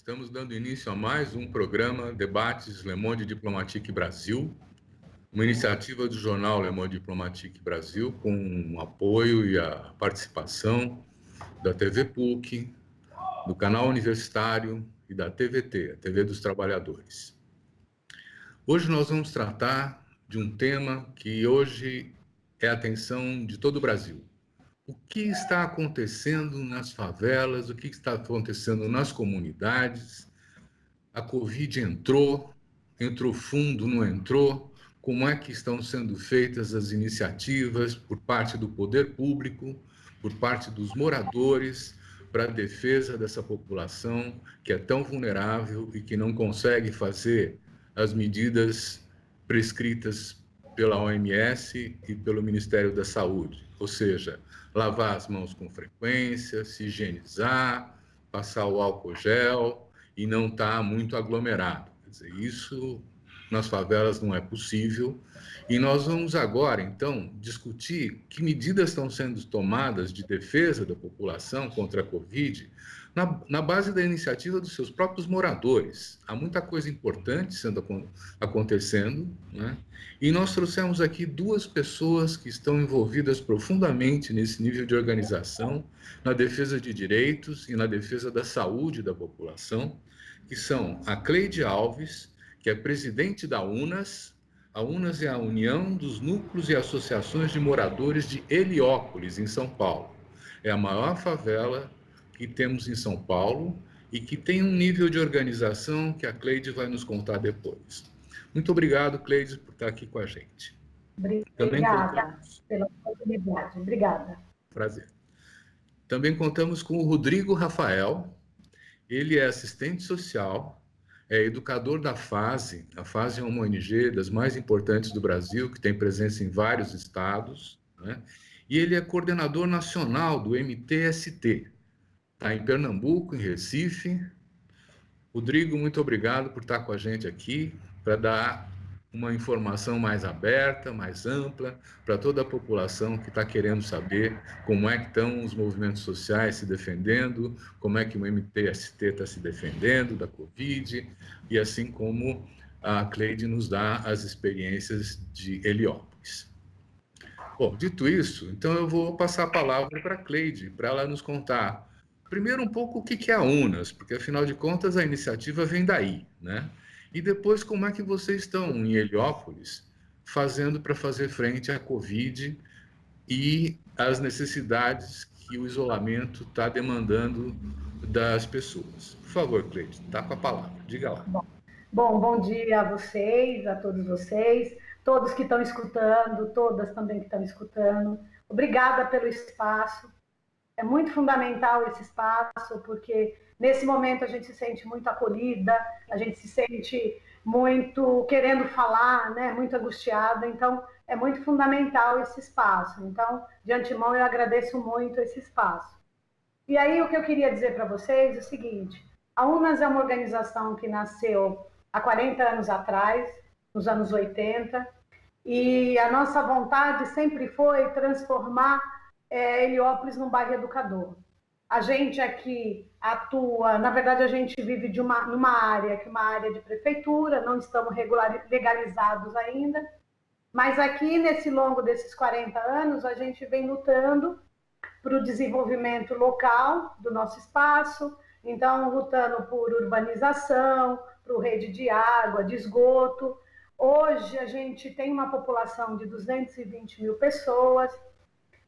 Estamos dando início a mais um programa Debates Le Monde Diplomatique Brasil, uma iniciativa do jornal Le Monde Diplomatique Brasil, com o apoio e a participação da TV PUC, do Canal Universitário e da TVT, a TV dos Trabalhadores. Hoje nós vamos tratar de um tema que hoje é a atenção de todo o Brasil. O que está acontecendo nas favelas, o que está acontecendo nas comunidades? A Covid entrou fundo, não entrou? Como é que estão sendo feitas as iniciativas por parte do poder público, por parte dos moradores, para a defesa dessa população que é tão vulnerável e que não consegue fazer as medidas prescritas pela OMS e pelo Ministério da Saúde, ou seja, lavar as mãos com frequência, se higienizar, passar o álcool gel e não estar muito aglomerado. Quer dizer, isso nas favelas não é possível. E nós vamos agora, então, discutir que medidas estão sendo tomadas de defesa da população contra a Covid na base da iniciativa dos seus próprios moradores. Há muita coisa importante acontecendo, né? E nós trouxemos aqui duas pessoas que estão envolvidas profundamente nesse nível de organização, na defesa de direitos e na defesa da saúde da população, que são a Cleide Alves, que é presidente da UNAS. A UNAS é a União dos Núcleos e Associações de Moradores de Heliópolis, em São Paulo. É a maior favela que temos em São Paulo e que tem um nível de organização que a Cleide vai nos contar depois. Muito obrigado, Cleide, por estar aqui com a gente. Obrigada pela oportunidade. Obrigada. Prazer. Também contamos com o Rodrigo Rafael. Ele é assistente social, é educador da FASE. A FASE é uma ONG das mais importantes do Brasil, que tem presença em vários estados, né? E ele é coordenador nacional do MTST. Está em Pernambuco, em Recife. Rodrigo, muito obrigado por estar com a gente aqui, para dar uma informação mais aberta, mais ampla, para toda a população que está querendo saber como é que estão os movimentos sociais se defendendo, como é que o MTST está se defendendo da Covid, e assim como a Cleide nos dá as experiências de Heliópolis. Bom, dito isso, então eu vou passar a palavra para a Cleide, para ela nos contar primeiro um pouco o que é a UNAS, porque afinal de contas a iniciativa vem daí, né? E depois como é que vocês estão em Heliópolis fazendo para fazer frente à Covid e às necessidades que o isolamento está demandando das pessoas. Por favor, Cleide, está com a palavra, diga lá. Bom dia a vocês, a todos vocês, todos que estão escutando, todas também que estão escutando. Obrigada pelo espaço. É muito fundamental esse espaço, porque nesse momento a gente se sente muito acolhida, a gente se sente muito querendo falar, né? Muito angustiada. Então, é muito fundamental esse espaço. Então, de antemão, eu agradeço muito esse espaço. E aí, o que eu queria dizer para vocês é o seguinte: a UNAS é uma organização que nasceu há 40 anos atrás, nos anos 80, e a nossa vontade sempre foi transformar Heliópolis num bairro educador. A gente aqui atua, na verdade a gente vive numa área que é uma área de prefeitura, não estamos legalizados ainda, mas aqui nesse longo desses 40 anos a gente vem lutando para o desenvolvimento local do nosso espaço, então lutando por urbanização, por rede de água, de esgoto. Hoje a gente tem uma população de 220 mil pessoas.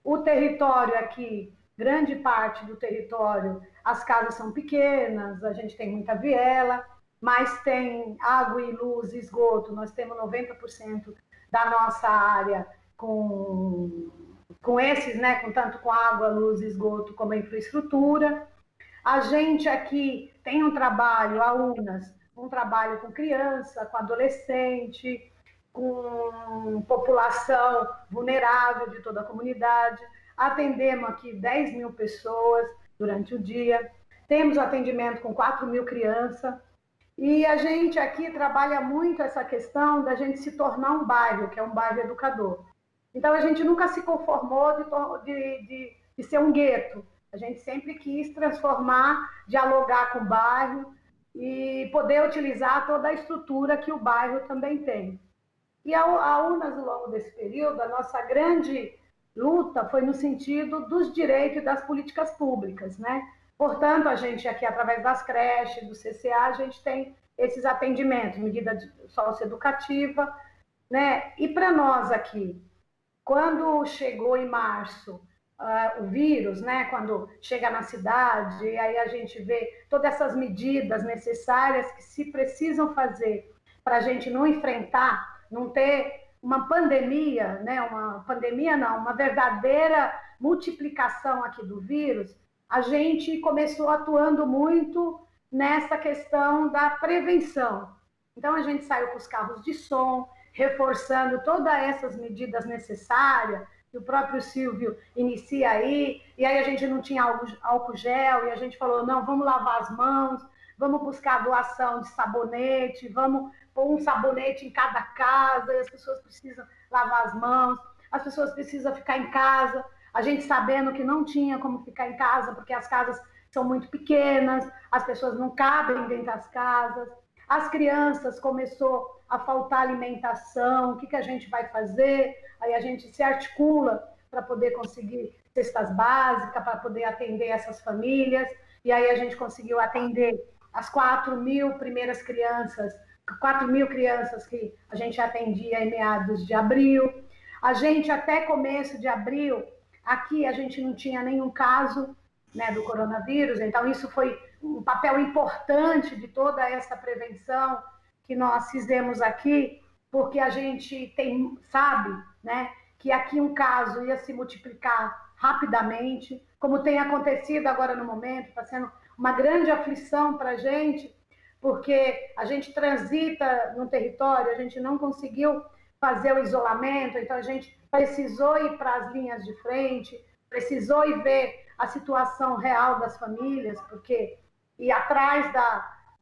O território aqui, grande parte do território, as casas são pequenas, a gente tem muita viela, mas tem água e luz e esgoto. Nós temos 90% da nossa área com esses, né, com tanto com água, luz, esgoto, como a infraestrutura. A gente aqui tem um trabalho, a UNAS, um trabalho com criança, com adolescente, com população vulnerável de toda a comunidade. Atendemos aqui 10 mil pessoas durante o dia. Temos atendimento com 4 mil crianças. E a gente aqui trabalha muito essa questão da gente se tornar um bairro, que é um bairro educador. Então, a gente nunca se conformou de ser um gueto. A gente sempre quis transformar, dialogar com o bairro, e poder utilizar toda a estrutura que o bairro também tem. E a UNAS, ao longo desse período, a nossa grande luta foi no sentido dos direitos e das políticas públicas, né? Portanto, a gente aqui, através das creches, do CCA, a gente tem esses atendimentos, medida socioeducativa, né? E para nós aqui, quando chegou em março o vírus, né? Quando chega na cidade, e aí a gente vê todas essas medidas necessárias que se precisam fazer para a gente não enfrentar, não ter uma pandemia, né? Uma pandemia não, uma verdadeira multiplicação aqui do vírus, a gente começou atuando muito nessa questão da prevenção. Então a gente saiu com os carros de som, reforçando todas essas medidas necessárias, que o próprio Silvio inicia aí, e aí a gente não tinha álcool gel, e a gente falou, não, vamos lavar as mãos, vamos buscar doação de sabonete, vamos pôr um sabonete em cada casa, e as pessoas precisam lavar as mãos, as pessoas precisam ficar em casa, a gente sabendo que não tinha como ficar em casa, porque as casas são muito pequenas, as pessoas não cabem dentro das casas, as crianças começou a faltar alimentação, o que a gente vai fazer? Aí a gente se articula para poder conseguir cestas básicas, para poder atender essas famílias, e aí a gente conseguiu atender as 4.000 primeiras crianças, 4.000 crianças que a gente atendia em meados de abril. A gente, até começo de abril, aqui a gente não tinha nenhum caso, né, do coronavírus, então isso foi um papel importante de toda essa prevenção que nós fizemos aqui, porque a gente sabe, né, que aqui um caso ia se multiplicar rapidamente, como tem acontecido agora no momento, está sendo uma grande aflição para a gente, porque a gente transita no território, a gente não conseguiu fazer o isolamento, então a gente precisou ir para as linhas de frente, precisou ir ver a situação real das famílias, porque ir atrás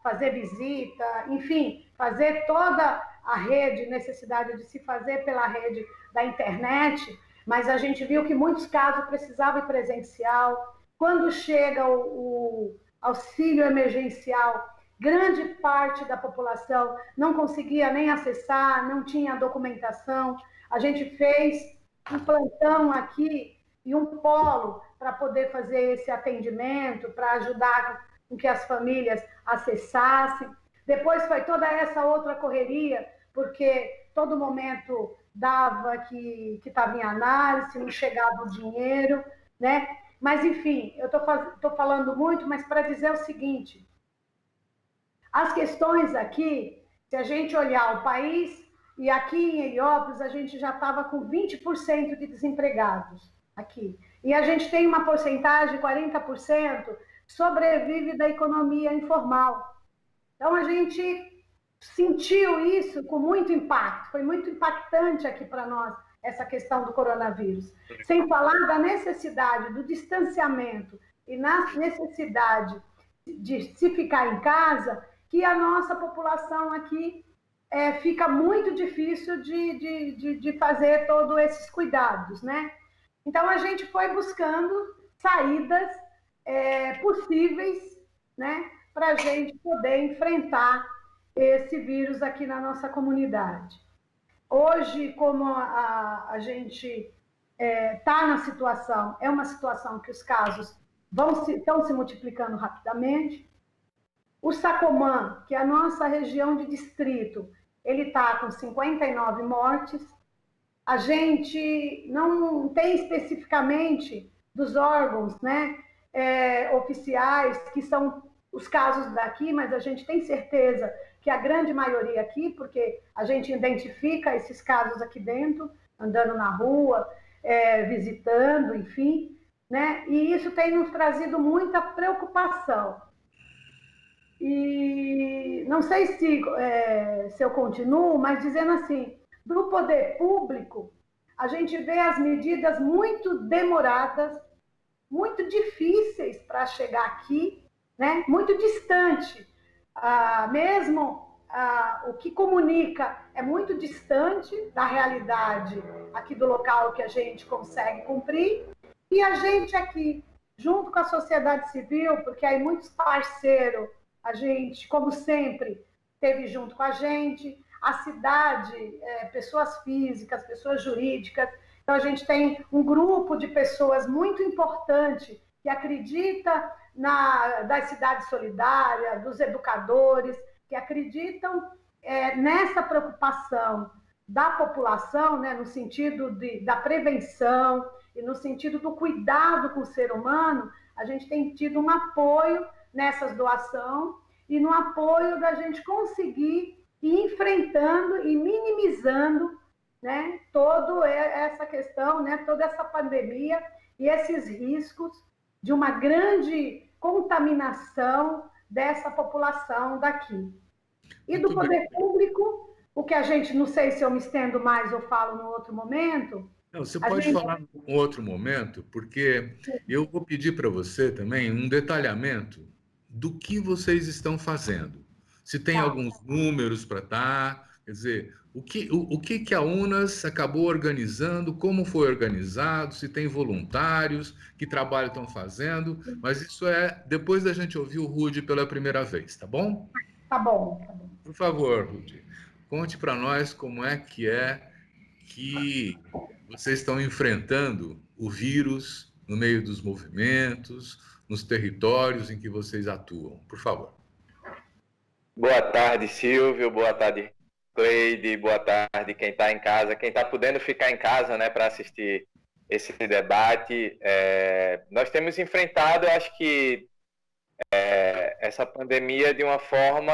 fazer visita, enfim, fazer toda a rede, necessidade de se fazer pela rede da internet, mas a gente viu que muitos casos precisavam ir presencial. Quando chega o auxílio emergencial, grande parte da população não conseguia nem acessar, não tinha documentação. A gente fez um plantão aqui e um polo para poder fazer esse atendimento, para ajudar com que as famílias acessassem. Depois foi toda essa outra correria, porque todo momento dava que estava em análise, não chegava o dinheiro, né? Mas, enfim, eu estou falando muito, mas para dizer o seguinte, as questões aqui, se a gente olhar o país, e aqui em Heliópolis a gente já estava com 20% de desempregados aqui. E a gente tem uma porcentagem, 40%, sobrevive da economia informal. Então a gente sentiu isso com muito impacto, foi muito impactante aqui para nós essa questão do coronavírus. Sem falar da necessidade do distanciamento e na necessidade de se ficar em casa, que a nossa população aqui fica muito difícil de fazer todos esses cuidados, né? Então, a gente foi buscando saídas possíveis, né, para a gente poder enfrentar esse vírus aqui na nossa comunidade. Hoje, como a gente está na situação, é uma situação que os casos estão se multiplicando rapidamente. O Sacomã, que é a nossa região de distrito, ele está com 59 mortes. A gente não tem especificamente dos órgãos, né, oficiais, que são os casos daqui, mas a gente tem certeza que a grande maioria aqui, porque a gente identifica esses casos aqui dentro, andando na rua, visitando, enfim, né? E isso tem nos trazido muita preocupação. E não sei se eu continuo, mas dizendo assim, do poder público, a gente vê as medidas muito demoradas, muito difíceis para chegar aqui, né? Muito distante. Mesmo o que comunica é muito distante da realidade aqui do local que a gente consegue cumprir, e a gente aqui, junto com a sociedade civil, porque aí muitos parceiros a gente, como sempre, esteve junto com a gente, a cidade, pessoas físicas, pessoas jurídicas. Então, a gente tem um grupo de pessoas muito importante que acredita das cidades solidárias, dos educadores, que acreditam nessa preocupação da população, né, no sentido da prevenção e no sentido do cuidado com o ser humano. A gente tem tido um apoio nessas doações e no apoio da gente conseguir ir enfrentando e minimizando, né, toda essa questão, né, toda essa pandemia e esses riscos de uma grande contaminação dessa população daqui. E do poder público, o que a gente, não sei se eu me estendo mais ou falo no outro momento. Não, você pode falar em outro momento, porque eu vou pedir para você também um detalhamento do que vocês estão fazendo. Se tem alguns números para dar, quer dizer, o que a UNAS acabou organizando, como foi organizado, se tem voluntários, que trabalho estão fazendo, mas isso é depois da gente ouvir o Rudy pela primeira vez, tá bom? Tá bom, tá bom. Por favor, Rudy, conte para nós como é que vocês estão enfrentando o vírus no meio dos movimentos, nos territórios em que vocês atuam. Por favor. Boa tarde, Silvio. Boa tarde, Cleide. Boa tarde, quem está em casa. Quem está podendo ficar em casa, né, para assistir esse debate. Nós temos enfrentado, eu acho que, essa pandemia de uma forma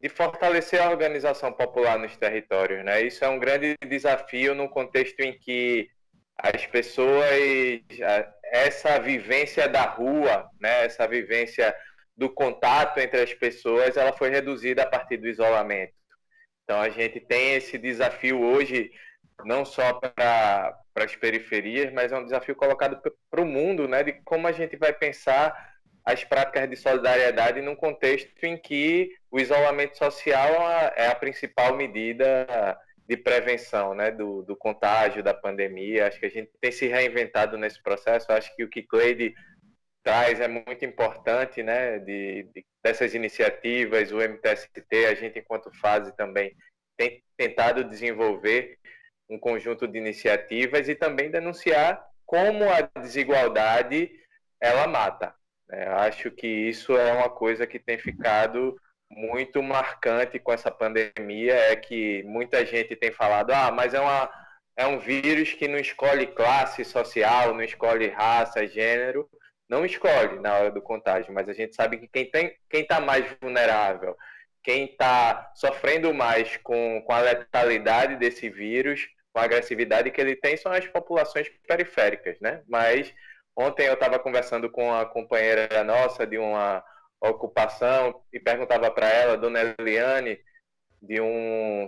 de fortalecer a organização popular nos territórios, né? Isso é um grande desafio no contexto em que as pessoas, essa vivência da rua, né? Essa vivência do contato entre as pessoas, ela foi reduzida a partir do isolamento. Então, a gente tem esse desafio hoje, não só para as periferias, mas é um desafio colocado para o mundo, né? De como a gente vai pensar as práticas de solidariedade num contexto em que o isolamento social é a principal medida de prevenção, né, do contágio, da pandemia. Acho que a gente tem se reinventado nesse processo. Acho que o que Cleide traz é muito importante, né, dessas iniciativas. O MTST, a gente, enquanto fase, também tem tentado desenvolver um conjunto de iniciativas e também denunciar como a desigualdade ela mata. Acho que isso é uma coisa que tem ficado muito marcante com essa pandemia, é que muita gente tem falado, mas é um vírus que não escolhe classe social, não escolhe raça, gênero, não escolhe na hora do contágio, mas a gente sabe que quem está mais vulnerável, quem está sofrendo mais com a letalidade desse vírus, com a agressividade que ele tem, são as populações periféricas, né? Mas ontem eu estava conversando com uma companheira nossa de uma ocupação e perguntava para ela, dona Eliane,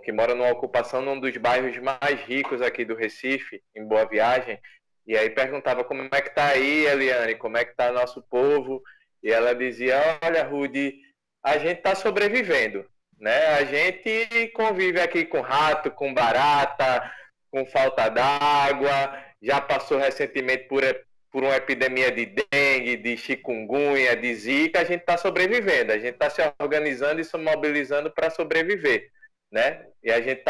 que mora numa ocupação num dos bairros mais ricos aqui do Recife, em Boa Viagem, e aí perguntava como é que está aí, Eliane, como é que está nosso povo, e ela dizia, olha, Rudy, a gente está sobrevivendo, né? A gente convive aqui com rato, com barata, com falta d'água, já passou recentemente por uma epidemia de dengue, de chikungunya, de zika. A gente está sobrevivendo, a gente está se organizando e se mobilizando para sobreviver, né? E a gente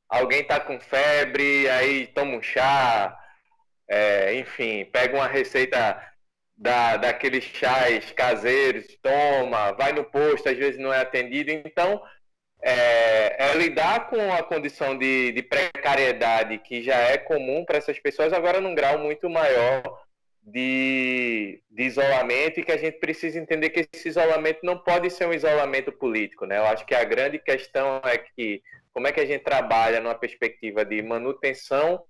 alguém está com febre, aí toma um chá, enfim, pega uma receita daqueles chás caseiros, toma, vai no posto, às vezes não é atendido. Então, lidar com a condição de precariedade que já é comum para essas pessoas, agora num grau muito maior de isolamento, e que a gente precisa entender que esse isolamento não pode ser um isolamento político, né? Eu acho que a grande questão é que como é que a gente trabalha numa perspectiva de manutenção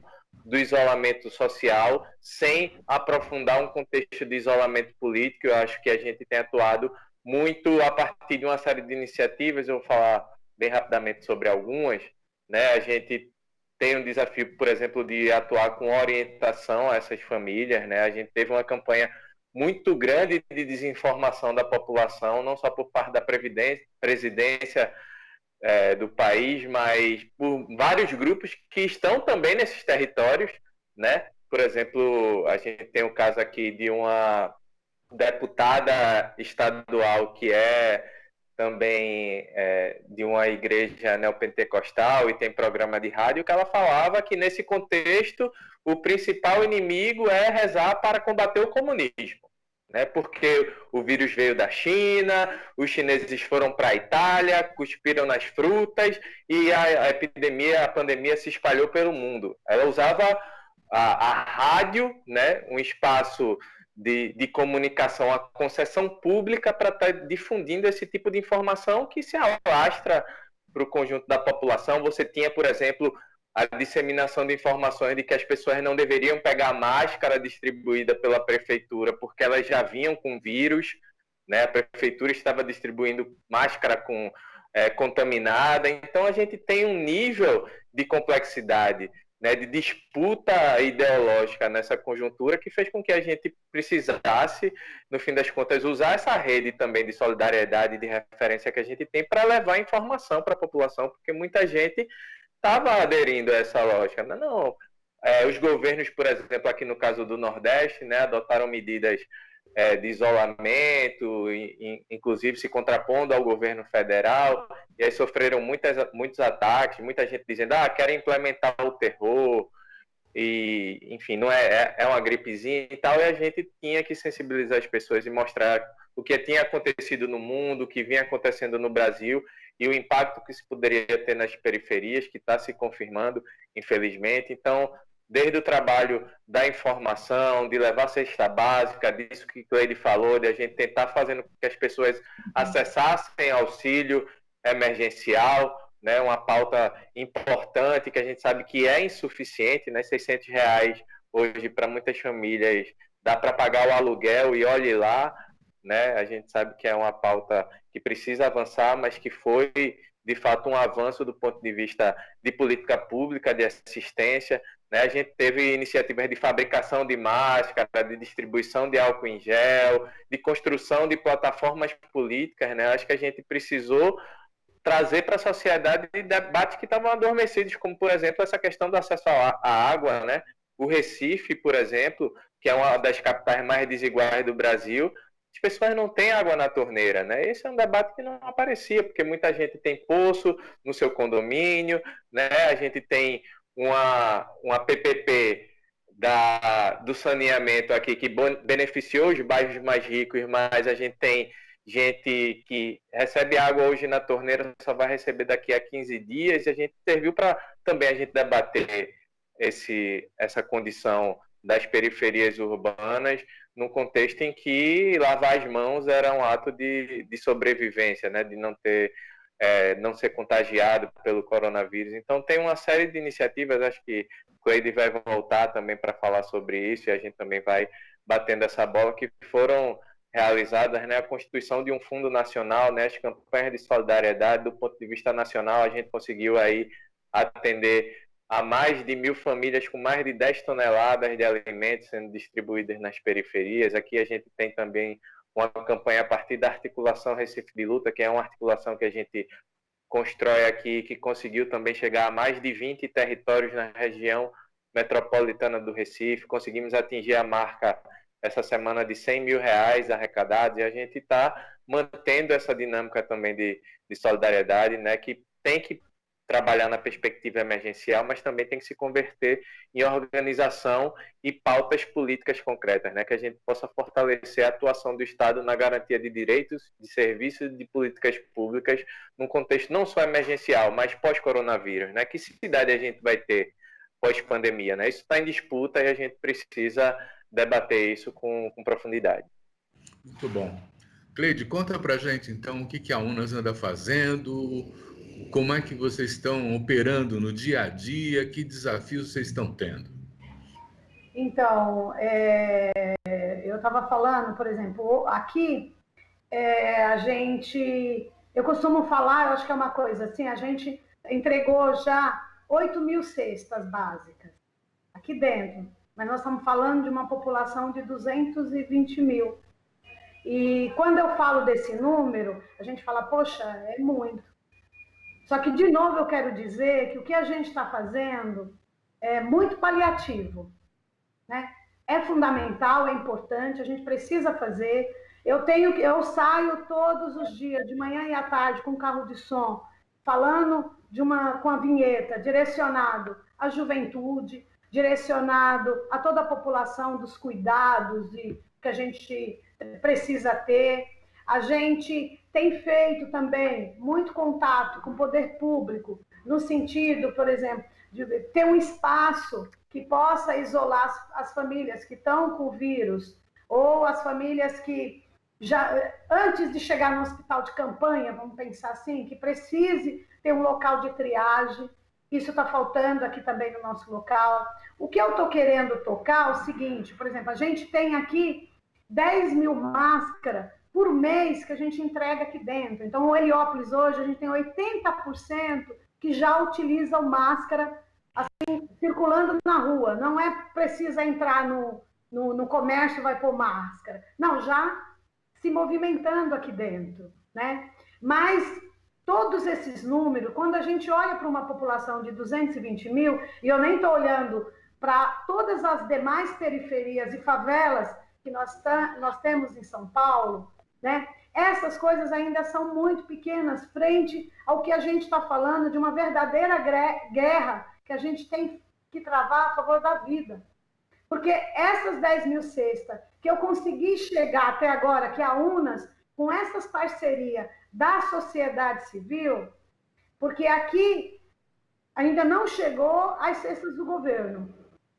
do isolamento social sem aprofundar um contexto de isolamento político. Eu acho que a gente tem atuado muito a partir de uma série de iniciativas. Eu vou falar bem rapidamente sobre algumas, né? A gente tem um desafio, por exemplo, de atuar com orientação a essas famílias, né? A gente teve uma campanha muito grande de desinformação da população, não só por parte da presidência do país, mas por vários grupos que estão também nesses territórios, né? Por exemplo, a gente tem o caso aqui de uma deputada estadual que é também de uma igreja neopentecostal e tem programa de rádio, que ela falava que nesse contexto o principal inimigo é rezar para combater o comunismo, né? Porque o vírus veio da China, os chineses foram para a Itália, cuspiram nas frutas e a pandemia se espalhou pelo mundo. Ela usava a rádio, né, um espaço de comunicação, a concessão pública para estar difundindo esse tipo de informação que se alastra para o conjunto da população. Você tinha, por exemplo, a disseminação de informações de que as pessoas não deveriam pegar máscara distribuída pela prefeitura porque elas já vinham com vírus, né? A prefeitura estava distribuindo máscara contaminada. Então, a gente tem um nível de complexidade, né, de disputa ideológica nessa conjuntura que fez com que a gente precisasse, no fim das contas, usar essa rede também de solidariedade e de referência que a gente tem para levar informação para a população, porque muita gente estava aderindo a essa lógica. Não, os governos, por exemplo, aqui no caso do Nordeste, né, adotaram medidas de isolamento, inclusive se contrapondo ao governo federal, e aí sofreram muitos ataques, muita gente dizendo, querem implementar o terror, e enfim, não é uma gripezinha e tal, e a gente tinha que sensibilizar as pessoas e mostrar o que tinha acontecido no mundo, o que vinha acontecendo no Brasil, e o impacto que se poderia ter nas periferias, que está se confirmando, infelizmente. Então, desde o trabalho da informação, de levar a cesta básica, disso que o Cleide falou, de a gente tentar fazendo com que as pessoas acessassem auxílio emergencial, né, uma pauta importante que a gente sabe que é insuficiente, né, R$600 hoje para muitas famílias dá para pagar o aluguel e olhe lá, né, a gente sabe que é uma pauta que precisa avançar, mas que foi de fato um avanço do ponto de vista de política pública, de assistência, né? A gente teve iniciativas de fabricação de máscara, de distribuição de álcool em gel, de construção de plataformas políticas, né? Acho que a gente precisou trazer para a sociedade debates que estavam adormecidos, como, por exemplo, essa questão do acesso à água, né? O Recife, por exemplo, que é uma das capitais mais desiguais do Brasil, as pessoas não têm água na torneira, né? Esse é um debate que não aparecia, porque muita gente tem poço no seu condomínio, né? A gente tem uma PPP do saneamento aqui que beneficiou os bairros mais ricos, mas a gente tem gente que recebe água hoje na torneira, só vai receber daqui a 15 dias, e a gente serviu para também a gente debater essa condição das periferias urbanas, num contexto em que lavar as mãos era um ato de sobrevivência, né? De não ser contagiado pelo coronavírus. Então, tem uma série de iniciativas, acho que o Cleide vai voltar também para falar sobre isso, e a gente também vai batendo essa bola, que foram realizadas, né? A constituição de um fundo nacional, né? As campanhas de solidariedade, do ponto de vista nacional, a gente conseguiu aí atender a mais de 1.000 famílias com mais de 10 toneladas de alimentos sendo distribuídas nas periferias. Aqui a gente tem também uma campanha a partir da articulação Recife de Luta, que é uma articulação que a gente constrói aqui, que conseguiu também chegar a mais de 20 territórios na região metropolitana do Recife. Conseguimos atingir a marca essa semana de R$100 mil arrecadados, e a gente está mantendo essa dinâmica também de solidariedade, né, que tem que trabalhar na perspectiva emergencial, mas também tem que se converter em organização e pautas políticas concretas, né? Que a gente possa fortalecer a atuação do Estado na garantia de direitos, de serviços, de políticas públicas, num contexto não só emergencial, mas pós-coronavírus, né? Que cidade a gente vai ter pós-pandemia, né? Isso está em disputa e a gente precisa debater isso com profundidade. Muito bom. Cleide, conta para a gente, então, o que a UNAS anda fazendo, como é que vocês estão operando no dia a dia, que desafios vocês estão tendo? Então, eu estava falando, por exemplo, aqui eu costumo falar, eu acho que é uma coisa assim, a gente entregou já 8 mil cestas básicas aqui dentro, mas nós estamos falando de uma população de 220 mil. E quando eu falo desse número, a gente fala, poxa, é muito. Só que, de novo, eu quero dizer que o que a gente está fazendo é muito paliativo, né? é fundamental, é importante, a gente precisa fazer. Eu saio todos os dias, de manhã e à tarde, com carro de som, falando com a vinheta, direcionado à juventude, direcionado a toda a população dos cuidados que a gente precisa ter. A gente tem feito também muito contato com o poder público, no sentido, por exemplo, de ter um espaço que possa isolar as famílias que estão com o vírus, ou as famílias que já, antes de chegar no hospital de campanha, vamos pensar assim, que precise ter um local de triagem. Isso está faltando aqui também no nosso local. O que eu estou querendo tocar é o seguinte, por exemplo, a gente tem aqui 10 mil máscaras por mês que a gente entrega aqui dentro. Então, o Heliópolis hoje, a gente tem 80% que já utilizam máscara assim, circulando na rua. Não é precisa entrar no comércio e vai pôr máscara. Não, já se movimentando aqui dentro, né? Mas todos esses números, quando a gente olha para uma população de 220 mil, e eu nem estou olhando para todas as demais periferias e favelas que nós temos em São Paulo, né? Essas coisas ainda são muito pequenas frente ao que a gente está falando de uma verdadeira guerra que a gente tem que travar a favor da vida. Porque essas 10 mil cestas que eu consegui chegar até agora, que é a UNAS, com essas parcerias da sociedade civil, porque aqui ainda não chegou às cestas do governo.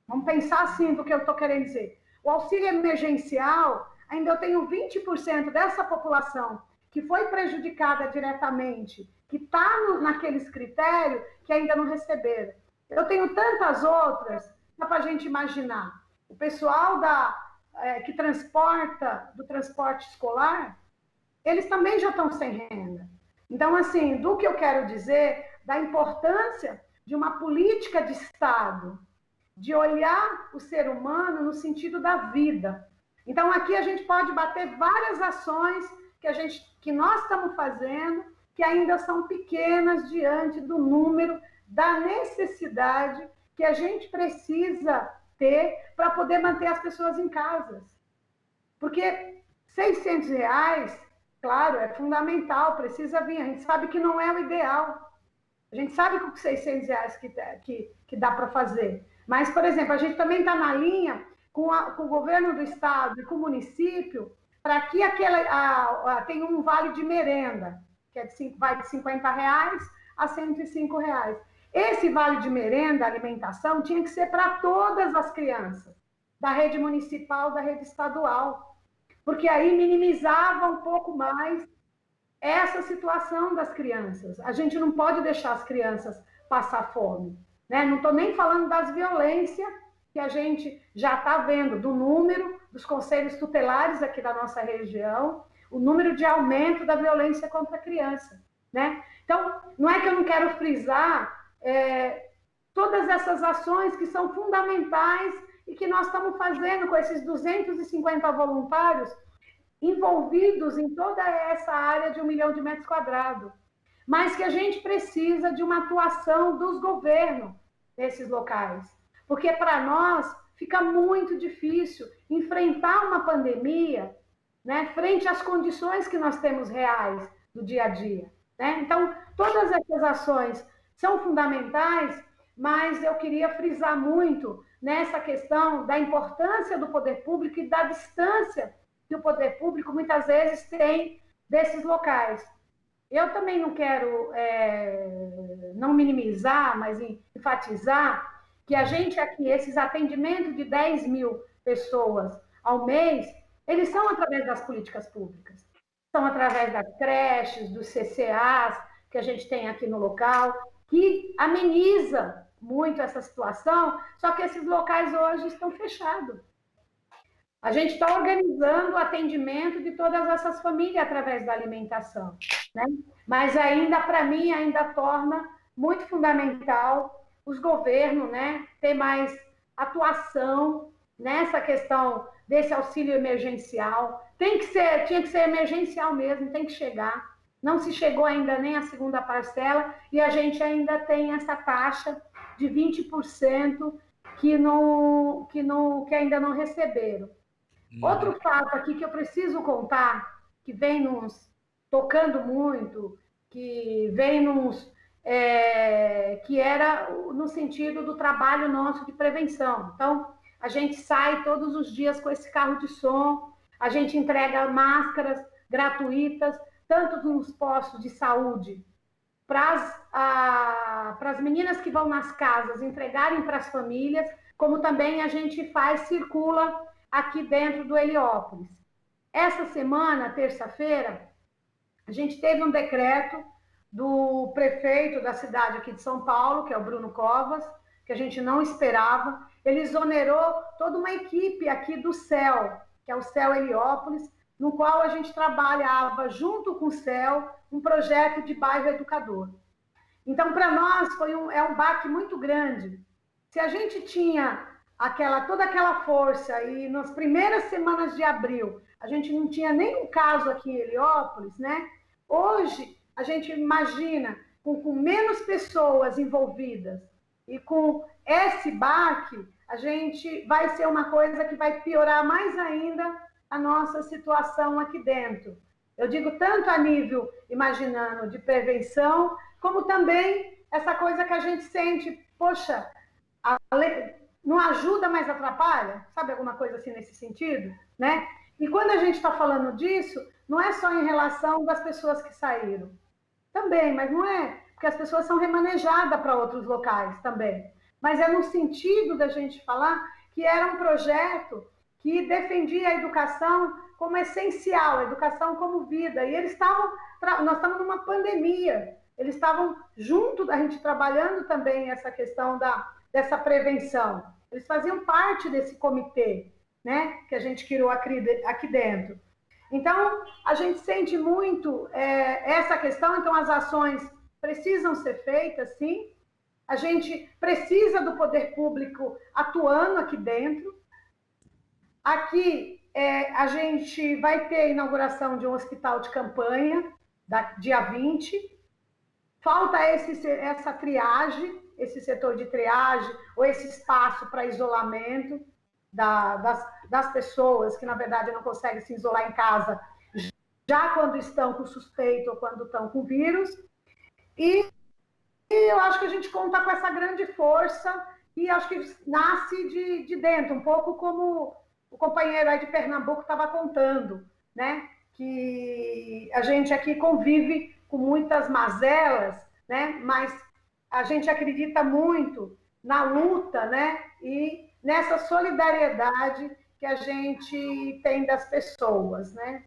Vamos pensar assim do que eu estou querendo dizer. O auxílio emergencial, ainda eu tenho 20% dessa população que foi prejudicada diretamente, que está naqueles critérios que ainda não receberam. Eu tenho tantas outras, dá para a gente imaginar. O pessoal que transporta, do transporte escolar, eles também já estão sem renda. Então, assim, do que eu quero dizer, da importância de uma política de Estado, de olhar o ser humano no sentido da vida. Então, aqui a gente pode bater várias ações que nós estamos fazendo, que ainda são pequenas diante do número, da necessidade que a gente precisa ter para poder manter as pessoas em casas. Porque R$600, claro, é fundamental, precisa vir. A gente sabe que não é o ideal. A gente sabe que com R$600 que dá para fazer. Mas, por exemplo, a gente também está na linha com o governo do estado e com o município para que tenha um vale de merenda, que vai de R$50 a R$105. Esse vale de merenda, alimentação, tinha que ser para todas as crianças, da rede municipal, da rede estadual, porque aí minimizava um pouco mais essa situação das crianças. A gente não pode deixar as crianças passar fome, né? Não estou nem falando das violências que a gente já está vendo, do número dos conselhos tutelares aqui da nossa região, o número de aumento da violência contra a criança, né? Então, não é que eu não quero frisar todas essas ações que são fundamentais e que nós estamos fazendo com esses 250 voluntários envolvidos em toda essa área de 1 milhão de metros quadrados, mas que a gente precisa de uma atuação dos governos nesses locais, porque para nós fica muito difícil enfrentar uma pandemia, né, frente às condições que nós temos reais do dia a dia, né? Então, todas essas ações são fundamentais, mas eu queria frisar muito nessa questão da importância do poder público e da distância que o poder público muitas vezes tem desses locais. Eu também não quero não minimizar, mas enfatizar que a gente aqui, esses atendimentos de 10 mil pessoas ao mês, eles são através das políticas públicas, são através das creches, dos CCAs que a gente tem aqui no local, que ameniza muito essa situação, só que esses locais hoje estão fechados. A gente está organizando o atendimento de todas essas famílias através da alimentação, né? Mas ainda, para mim, ainda torna muito fundamental os governos, né, ter mais atuação nessa questão desse auxílio emergencial. Tinha que ser emergencial mesmo, tem que chegar. Não se chegou ainda nem a segunda parcela e a gente ainda tem essa taxa de 20% que ainda não receberam. Outro fato aqui que eu preciso contar, que vem nos tocando muito, que vem nos... que era no sentido do trabalho nosso de prevenção. Então, a gente sai todos os dias com esse carro de som, a gente entrega máscaras gratuitas, tanto nos postos de saúde, para as meninas que vão nas casas entregarem para as famílias, como também a gente circula aqui dentro do Heliópolis. Essa semana, terça-feira, a gente teve um decreto do prefeito da cidade aqui de São Paulo, que é o Bruno Covas, que a gente não esperava. Ele exonerou toda uma equipe aqui do CEL, que é o CEL Heliópolis, no qual a gente trabalhava junto com o CEL um projeto de bairro educador. Então, para nós, é um baque muito grande. Se a gente tinha toda aquela força e nas primeiras semanas de abril a gente não tinha nenhum caso aqui em Heliópolis, né? Hoje, a gente imagina, com menos pessoas envolvidas e com esse baque, a gente vai ser uma coisa que vai piorar mais ainda a nossa situação aqui dentro. Eu digo tanto a nível, imaginando, de prevenção, como também essa coisa que a gente sente, poxa, não ajuda, mas atrapalha? Sabe alguma coisa assim nesse sentido? Né? E quando a gente está falando disso, não é só em relação das pessoas que saíram. Também, mas não é, porque as pessoas são remanejadas para outros locais também. Mas é no sentido da gente falar que era um projeto que defendia a educação como essencial, a educação como vida. E nós estamos numa pandemia, eles estavam junto da gente trabalhando também essa questão dessa prevenção. Eles faziam parte desse comitê, né, que a gente criou aqui dentro. Então, a gente sente muito essa questão, então as ações precisam ser feitas, sim. A gente precisa do poder público atuando aqui dentro. Aqui, a gente vai ter a inauguração de um hospital de campanha, dia 20. Falta essa triagem, esse setor de triagem, ou esse espaço para isolamento das pessoas que, na verdade, não conseguem se isolar em casa, já quando estão com suspeito ou quando estão com vírus. E eu acho que a gente conta com essa grande força e acho que nasce de dentro, um pouco como o companheiro aí de Pernambuco estava contando, né? Que a gente aqui convive com muitas mazelas, né? Mas a gente acredita muito na luta, né? E nessa solidariedade que a gente tem das pessoas, né?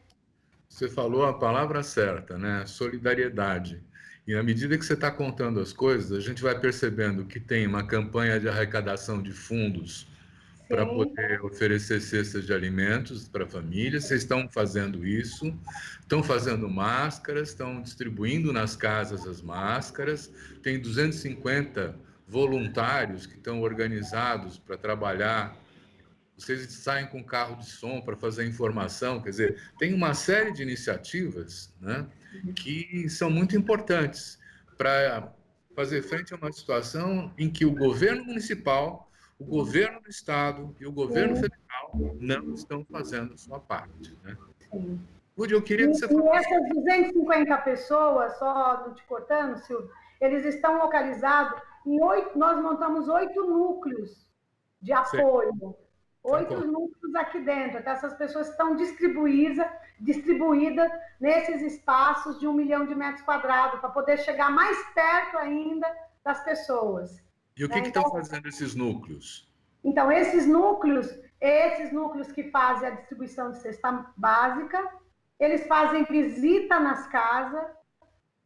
Você falou a palavra certa, né? Solidariedade. E à medida que você está contando as coisas, a gente vai percebendo que tem uma campanha de arrecadação de fundos para poder oferecer cestas de alimentos para famílias. Vocês estão fazendo isso, estão fazendo máscaras, estão distribuindo nas casas as máscaras. Tem 250 voluntários que estão organizados para trabalhar. Vocês saem com carro de som para fazer informação, quer dizer, tem uma série de iniciativas, né, que são muito importantes para fazer frente a uma situação em que o governo municipal, o governo do estado e o governo federal não estão fazendo a sua parte, né? Rudy, eu queria que você falasse... E essas 250 pessoas, só não te cortando, Silvio, eles estão localizados em 8, nós montamos 8 núcleos de apoio. Sim. 8 núcleos aqui dentro. Então, essas pessoas estão distribuídas nesses espaços de 1 milhão de metros quadrados, para poder chegar mais perto ainda das pessoas. E o que estão fazendo esses núcleos? Então, esses núcleos que fazem a distribuição de cesta básica, eles fazem visita nas casas,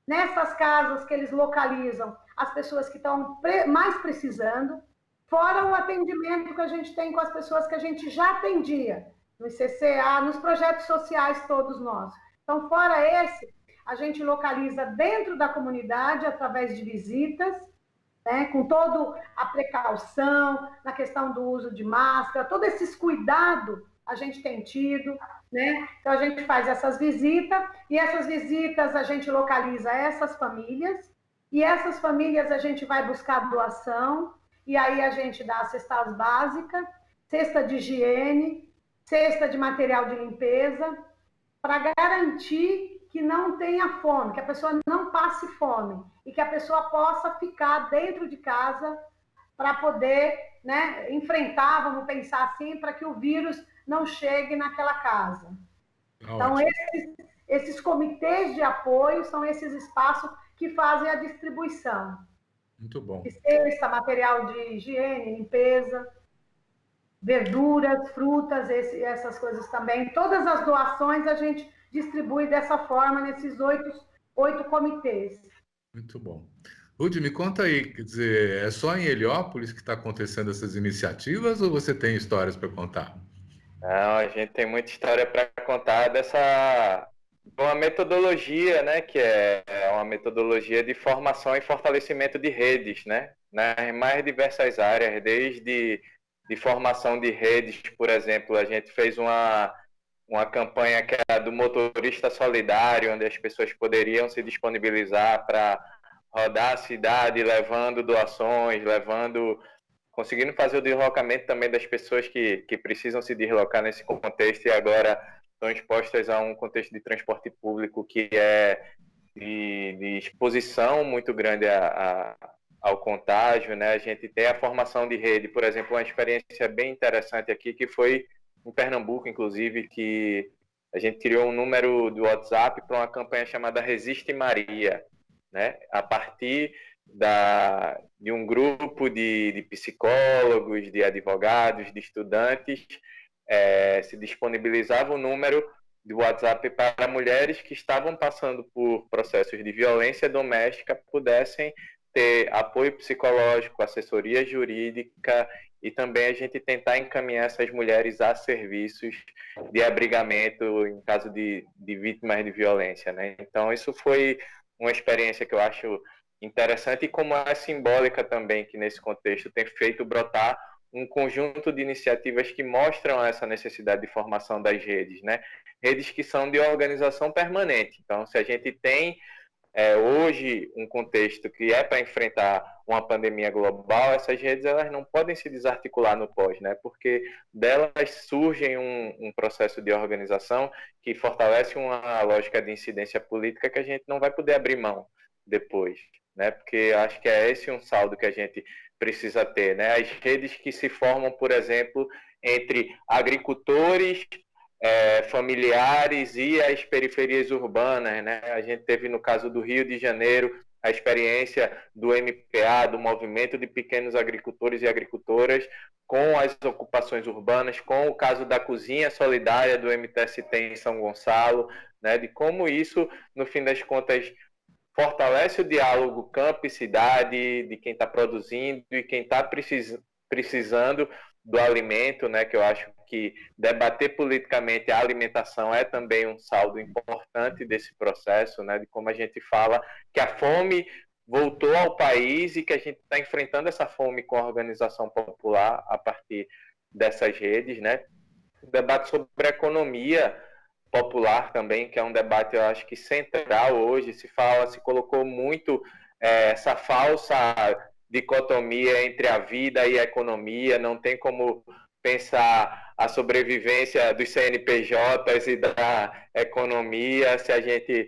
nessas casas que eles localizam as pessoas que estão mais precisando, fora o atendimento que a gente tem com as pessoas que a gente já atendia, no CCA, nos projetos sociais todos nossos. Então, fora esse, a gente localiza dentro da comunidade, através de visitas, né, com toda a precaução, na questão do uso de máscara, todos esses cuidados a gente tem tido, né? Então, a gente faz essas visitas, e essas visitas a gente localiza essas famílias, e essas famílias a gente vai buscar doação, e aí a gente dá cestas básicas, cesta de higiene, cesta de material de limpeza, para garantir que não tenha fome, que a pessoa não passe fome e que a pessoa possa ficar dentro de casa para poder, né, enfrentar, vamos pensar assim, para que o vírus não chegue naquela casa. Então, esses comitês de apoio são esses espaços que fazem a distribuição. Muito bom. De cesta, material de higiene, limpeza, verduras, frutas, essas coisas também. Todas as doações a gente distribui dessa forma nesses oito comitês. Muito bom. Rudy, me conta aí, quer dizer, é só em Heliópolis que está acontecendo essas iniciativas ou você tem histórias para contar? Não, a gente tem muita história para contar dessa uma metodologia, né, que é uma metodologia de formação e fortalecimento de redes, né, nas mais diversas áreas, desde de formação de redes, por exemplo, a gente fez uma campanha que era do motorista solidário, onde as pessoas poderiam se disponibilizar para rodar a cidade, levando doações, conseguindo fazer o deslocamento também das pessoas que precisam se deslocar nesse contexto e agora estão expostas a um contexto de transporte público que é de exposição muito grande ao contágio, né? A gente tem a formação de rede, por exemplo, uma experiência bem interessante aqui, que foi em Pernambuco, inclusive, que a gente criou um número do WhatsApp para uma campanha chamada Resiste Maria, né? A partir de um grupo de psicólogos, de advogados, de estudantes, se disponibilizava o número do WhatsApp para mulheres que estavam passando por processos de violência doméstica pudessem ter apoio psicológico, assessoria jurídica e também a gente tentar encaminhar essas mulheres a serviços de abrigamento em caso de vítimas de violência, né? Então, isso foi uma experiência que eu acho interessante e como é simbólica também, que nesse contexto tem feito brotar um conjunto de iniciativas que mostram essa necessidade de formação das redes, né? Redes que são de organização permanente. Então, se a gente tem hoje um contexto que é para enfrentar uma pandemia global, essas redes elas não podem se desarticular no pós, né? Porque delas surge um processo de organização que fortalece uma lógica de incidência política que a gente não vai poder abrir mão depois, né? Porque acho que é esse um saldo que a gente precisa ter, né? As redes que se formam, por exemplo, entre agricultores, familiares e as periferias urbanas, né? A gente teve no caso do Rio de Janeiro a experiência do MPA, do Movimento de Pequenos Agricultores e Agricultoras, com as ocupações urbanas, com o caso da Cozinha Solidária do MTST em São Gonçalo, né? De como isso, no fim das contas, fortalece o diálogo campo e cidade, de quem está produzindo e quem está precisando do alimento, né, que eu acho que debater politicamente a alimentação é também um saldo importante desse processo, né, de como a gente fala que a fome voltou ao país e que a gente está enfrentando essa fome com a organização popular a partir dessas redes, né. Debate sobre a economia popular também, que é um debate, eu acho que central hoje, se colocou muito essa falsa dicotomia entre a vida e a economia, não tem como pensar a sobrevivência dos CNPJs e da economia se a gente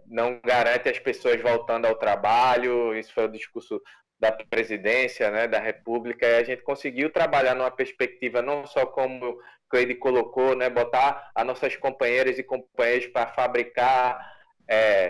não garante as pessoas voltando ao trabalho. Isso foi o discurso da presidência, né, da República, e a gente conseguiu trabalhar numa perspectiva não só como o Cleide colocou, né, botar as nossas companheiras e companheiros para fabricar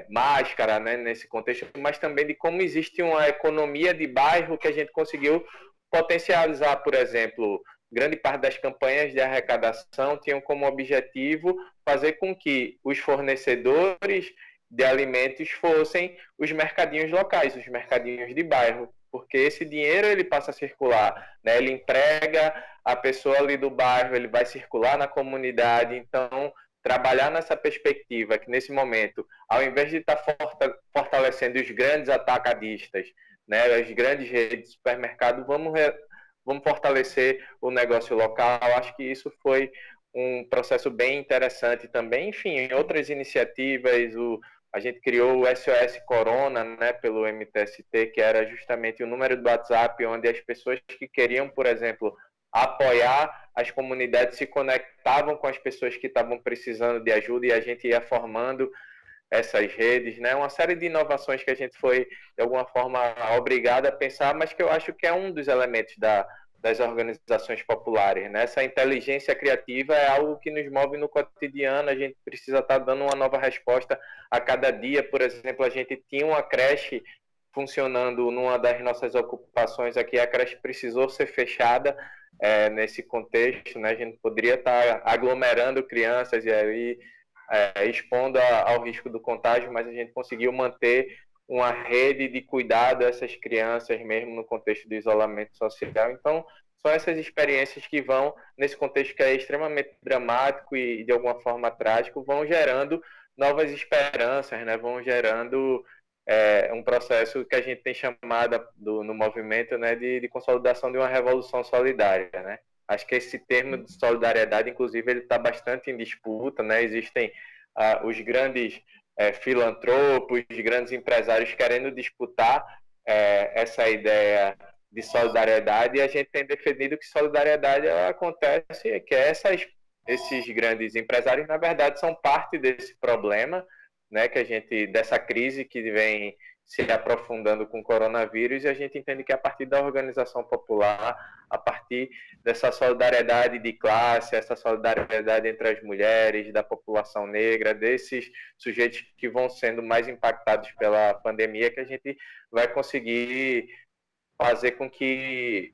máscara, né, nesse contexto, mas também de como existe uma economia de bairro que a gente conseguiu potencializar. Por exemplo, grande parte das campanhas de arrecadação tinham como objetivo fazer com que os fornecedores de alimentos fossem os mercadinhos locais, os mercadinhos de bairro, porque esse dinheiro ele passa a circular, né? Ele emprega a pessoa ali do bairro, ele vai circular na comunidade. Então, trabalhar nessa perspectiva que nesse momento, ao invés de estar fortalecendo os grandes atacadistas, né, as grandes redes de supermercado, vamos fortalecer o negócio local. Acho que isso foi um processo bem interessante também. Enfim, outras iniciativas, a gente criou o SOS Corona, né, pelo MTST, que era justamente o número do WhatsApp onde as pessoas que queriam, por exemplo, apoiar as comunidades se conectavam com as pessoas que estavam precisando de ajuda, e a gente ia formando essas redes, né? Uma série de inovações que a gente foi, de alguma forma, obrigado a pensar, mas que eu acho que é um dos elementos das organizações populares, né? Essa inteligência criativa é algo que nos move no cotidiano, a gente precisa estar dando uma nova resposta a cada dia. Por exemplo, a gente tinha uma creche funcionando numa das nossas ocupações aqui, a creche precisou ser fechada nesse contexto, né? A gente poderia estar aglomerando crianças e aí expondo ao risco do contágio, mas a gente conseguiu manter uma rede de cuidado a essas crianças, mesmo no contexto do isolamento social. Então, são essas experiências que vão, nesse contexto que é extremamente dramático e, de alguma forma, trágico, vão gerando novas esperanças, né? Vão gerando um processo que a gente tem chamado no movimento, né, de consolidação de uma revolução solidária, né? Acho que esse termo de solidariedade, inclusive, ele está bastante em disputa, né? Existem os grandes filantropos, os grandes empresários querendo disputar essa ideia de solidariedade, e a gente tem defendido que solidariedade acontece, que esses grandes empresários, na verdade, são parte desse problema, né? Dessa crise que vem se aprofundando com o coronavírus, e a gente entende que a partir da organização popular, a partir dessa solidariedade de classe, essa solidariedade entre as mulheres, da população negra, desses sujeitos que vão sendo mais impactados pela pandemia, que a gente vai conseguir fazer com que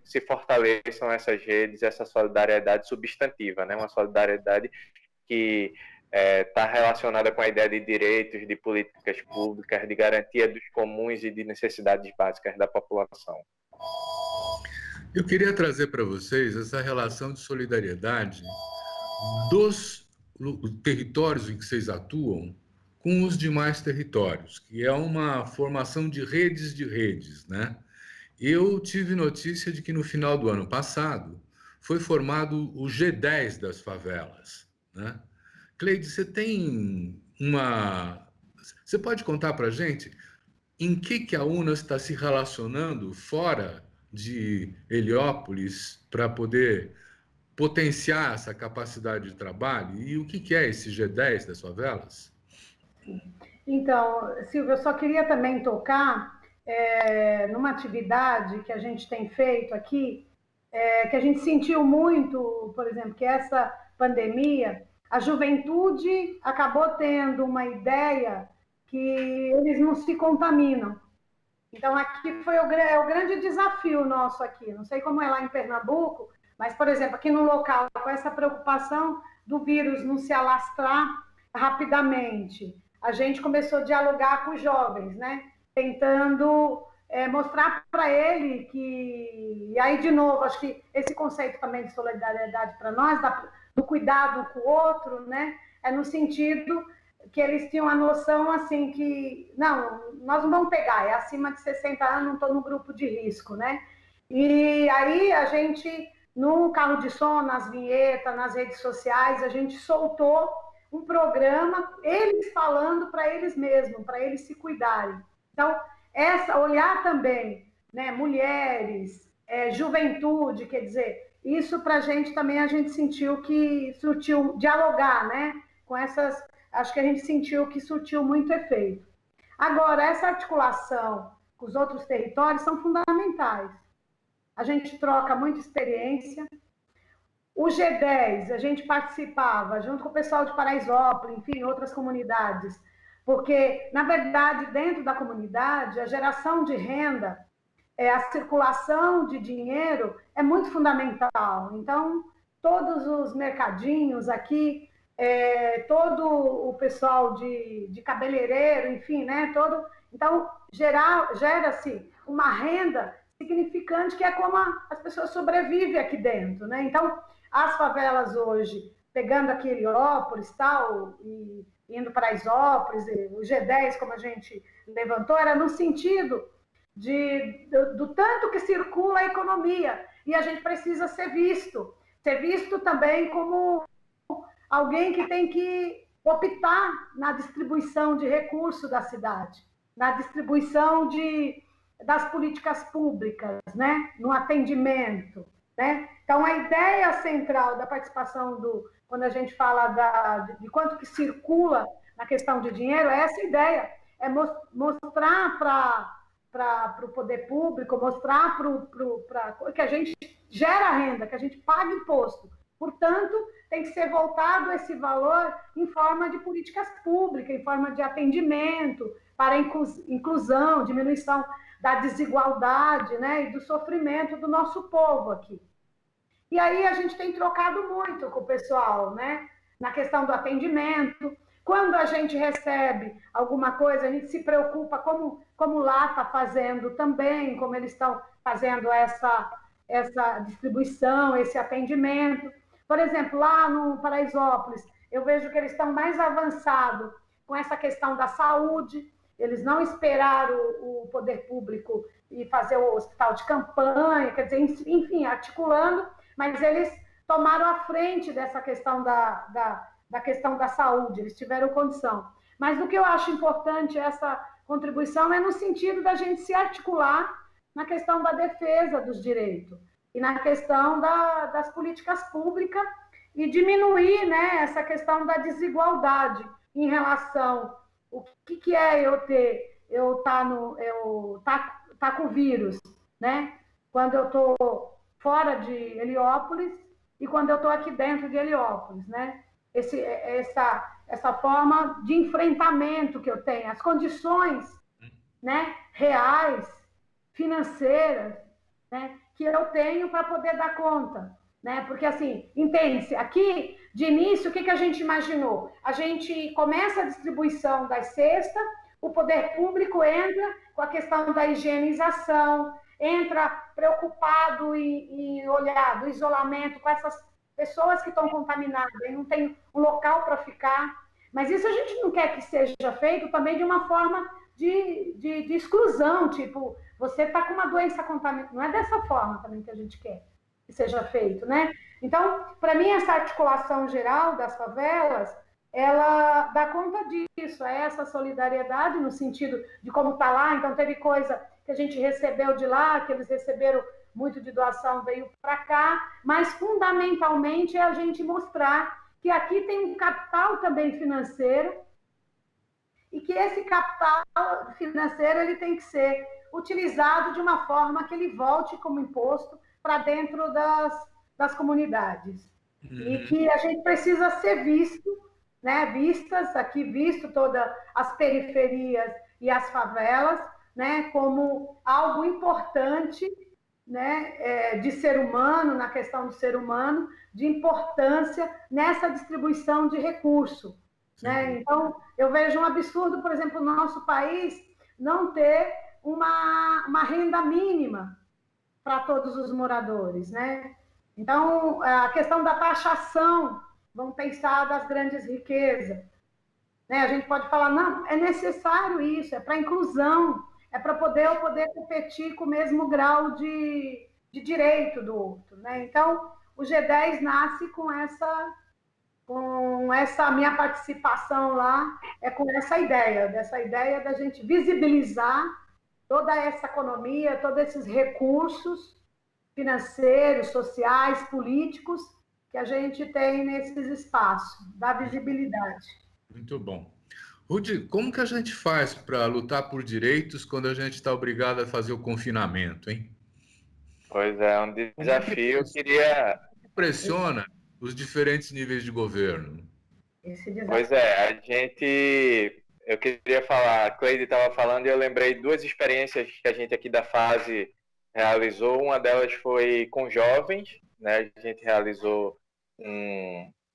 se fortaleçam essas redes, essa solidariedade substantiva, né? Uma solidariedade que está relacionada com a ideia de direitos, de políticas públicas, de garantia dos comuns e de necessidades básicas da população. Eu queria trazer para vocês essa relação de solidariedade dos territórios em que vocês atuam com os demais territórios, que é uma formação de redes, né? Eu tive notícia de que no final do ano passado foi formado o G10 das favelas, né? Cleide, você tem uma... Você pode contar para a gente em que a UNAS está se relacionando fora de Heliópolis para poder potenciar essa capacidade de trabalho? E o que é esse G10 das favelas? Então, Silvia, eu só queria também tocar numa atividade que a gente tem feito aqui, que a gente sentiu muito, por exemplo, que essa pandemia, a juventude acabou tendo uma ideia que eles não se contaminam. Então, aqui foi o grande desafio nosso aqui. Não sei como é lá em Pernambuco, mas, por exemplo, aqui no local, com essa preocupação do vírus não se alastrar rapidamente, a gente começou a dialogar com os jovens, né? Tentando mostrar para ele que... E aí, de novo, acho que esse conceito também de solidariedade para nós, do cuidado com o outro, né? É no sentido que eles tinham a noção, assim, que... Não, nós não vamos pegar, é acima de 60 anos, não estou no grupo de risco, né? E aí, a gente, no carro de som, nas vinhetas, nas redes sociais, a gente soltou um programa, eles falando para eles mesmos, para eles se cuidarem. Então, olhar também, né, mulheres, juventude, quer dizer, isso para a gente também, a gente sentiu que surtiu, dialogar, né, com essas, acho que a gente sentiu que surtiu muito efeito. Agora, essa articulação com os outros territórios são fundamentais. A gente troca muita experiência. O G10, a gente participava junto com o pessoal de Paraisópolis, enfim, outras comunidades, porque, na verdade, dentro da comunidade, a geração de renda, a circulação de dinheiro é muito fundamental. Então, todos os mercadinhos aqui, todo o pessoal de cabeleireiro, enfim, né? Então, gera-se uma renda significante, que é como as pessoas sobrevivem aqui dentro, né? Então, as favelas hoje, pegando aqui Heliópolis, tal, e indo para Isópolis, o G10, como a gente levantou, era no sentido do tanto que circula a economia, e a gente precisa ser visto também como alguém que tem que optar na distribuição de recursos da cidade, na distribuição das políticas públicas, né? No atendimento, né? Então, a ideia central da participação quando a gente fala de quanto que circula na questão de dinheiro, é essa ideia, é mostrar para o poder público, mostrar que a gente gera renda, que a gente paga imposto. Portanto, tem que ser voltado esse valor em forma de políticas públicas, em forma de atendimento, para inclusão, diminuição da desigualdade, né, e do sofrimento do nosso povo aqui. E aí a gente tem trocado muito com o pessoal, né, na questão do atendimento. Quando a gente recebe alguma coisa, a gente se preocupa como lá está fazendo também, como eles estão fazendo essa distribuição, esse atendimento. Por exemplo, lá no Paraisópolis, eu vejo que eles estão mais avançados com essa questão da saúde. Eles não esperaram o poder público e fazer o hospital de campanha, quer dizer, enfim, articulando, mas eles tomaram a frente dessa questão da questão da saúde, eles tiveram condição. Mas o que eu acho importante essa contribuição é no sentido da gente se articular na questão da defesa dos direitos e na questão das políticas públicas e diminuir, né, essa questão da desigualdade em relação o que é eu tá com vírus, né? Quando eu estou fora de Heliópolis e quando eu estou aqui dentro de Heliópolis, né? Essa forma de enfrentamento que eu tenho, as condições, né, reais, financeiras, né, que eu tenho para poder dar conta, né? Porque assim, entende-se, aqui de início o que a gente imaginou? A gente começa a distribuição das cestas, o poder público entra com a questão da higienização, entra preocupado em olhar do isolamento com essas pessoas que estão contaminadas e não tem um local para ficar. Mas isso a gente não quer que seja feito também de uma forma de exclusão, tipo, você está com uma doença contaminada. Não é dessa forma também que a gente quer que seja feito, né? Então, para mim, essa articulação geral das favelas, ela dá conta disso, é essa solidariedade no sentido de como está lá. Então, teve coisa que a gente recebeu de lá, que eles receberam muito de doação, veio para cá, mas fundamentalmente é a gente mostrar que aqui tem um capital também financeiro e que esse capital financeiro ele tem que ser utilizado de uma forma que ele volte como imposto para dentro das comunidades. E que a gente precisa ser visto, né, visto todas as periferias e as favelas, né, como algo importante, né, de ser humano, na questão do ser humano, de importância nessa distribuição de recurso. Né? Então, eu vejo um absurdo, por exemplo, no nosso país não ter uma renda mínima para todos os moradores. Né? Então, a questão da taxação, vamos pensar das grandes riquezas. Né? A gente pode falar, não, é necessário isso, é para a inclusão, é para eu poder competir com o mesmo grau de direito do outro. Né? Então, o G10 nasce com essa minha participação lá, com essa ideia, da gente visibilizar toda essa economia, todos esses recursos financeiros, sociais, políticos que a gente tem nesses espaços, da visibilidade. Muito bom. Rudy, como que a gente faz para lutar por direitos quando a gente está obrigado a fazer o confinamento, hein? Pois é um desafio. Eu queria... Pressiona os diferentes níveis de governo. Pois é, eu queria falar, a Cleide estava falando e eu lembrei duas experiências que a gente aqui da FASE realizou. Uma delas foi com jovens, né? A gente realizou